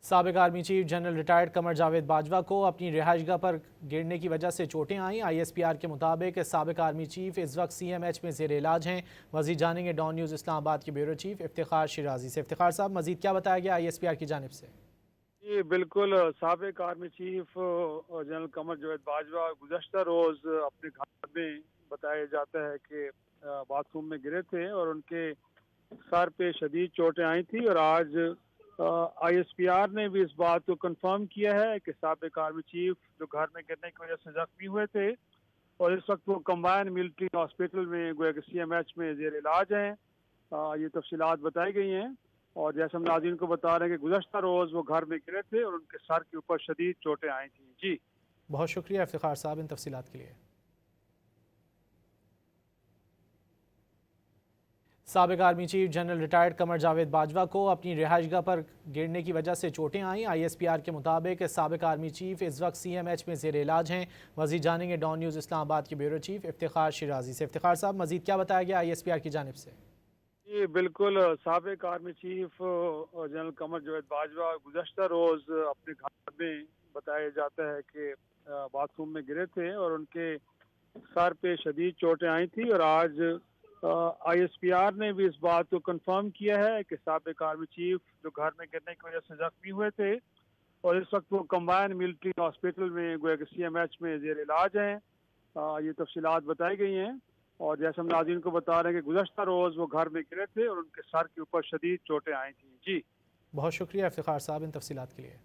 سابق army chief general retired Qamar Javed Bajwa کو اپنی رہائش گاہ پر گرنے کی وجہ سے چوٹیں آئیں۔ آئی ایس پی آر کے مطابق سابق آرمی چیف اس وقت سی ایم ایچ میں زیر علاج ہیں۔ مزید جانیں گے ڈان نیوز اسلام آباد کے بیورو چیف افتخار شیرازی سے۔ افتخار صاحب، مزید کیا بتایا گیا آئی ایس پی آر کی جانب سے؟ جی بالکل، سابق army chief general Qamar Javed Bajwa گزشتہ روز اپنے گھر میں بتایا جاتا ہے کہ باتھ روم میں گرے تھے اور ان کے سر پہ شدید چوٹیں آئی تھی، اور آج آئی ایس پی آر نے بھی اس بات کو کنفرم کیا ہے کہ سابق آرمی چیف جو گھر میں گرنے کی وجہ سے زخمی ہوئے تھے اور اس وقت وہ کمبائن ملٹری ہاسپٹل میں گویا کہ سی ایم ایچ میں زیر علاج ہیں۔ یہ تفصیلات بتائی گئی ہیں، اور جیسے ہم ناظرین کو بتا رہے ہیں کہ گزشتہ روز وہ گھر میں گرے تھے اور ان کے سر کے اوپر شدید چوٹیں آئی تھیں۔ جی بہت شکریہ افتخار صاحب ان تفصیلات کے لیے۔ سابق army chief general retired Qamar Javed Bajwa کو اپنی رہائش گاہ پر گرنے کی وجہ سے چوٹیں آئیں۔ آئی ایس پی آر کے مطابق سابق آرمی چیف اس وقت سی ایم ایچ میں زیر علاج ہیں۔ مزید جانیں گے ڈان نیوز اسلام آباد کے بیورو چیف افتخار شیرازی سے۔ افتخار صاحب، مزید کیا بتایا گیا آئی ایس پی آر کی جانب سے؟ جی بالکل، سابق army chief general Qamar Javed Bajwa گزشتہ روز اپنے گھر میں بتایا جاتا ہے کہ باتھ روم میں گرے تھے اور ان کے سر پہ شدید چوٹیں آئی تھی، اور آج آئی ایس پی آر نے بھی اس بات کو کنفرم کیا ہے کہ سابق آرمی چیف جو گھر میں گرنے کی وجہ سے زخمی ہوئے تھے اور اس وقت وہ کمبائن ملٹری ہاسپٹل میں گویا کہ سی ایم ایچ میں زیر علاج ہیں۔ یہ تفصیلات بتائی گئی ہیں، اور جیسے ہم ناظرین کو بتا رہے ہیں کہ گزشتہ روز وہ گھر میں گرے تھے اور ان کے سر کے اوپر شدید چوٹیں آئی تھیں۔ جی بہت شکریہ افتخار صاحب ان تفصیلات کے لیے۔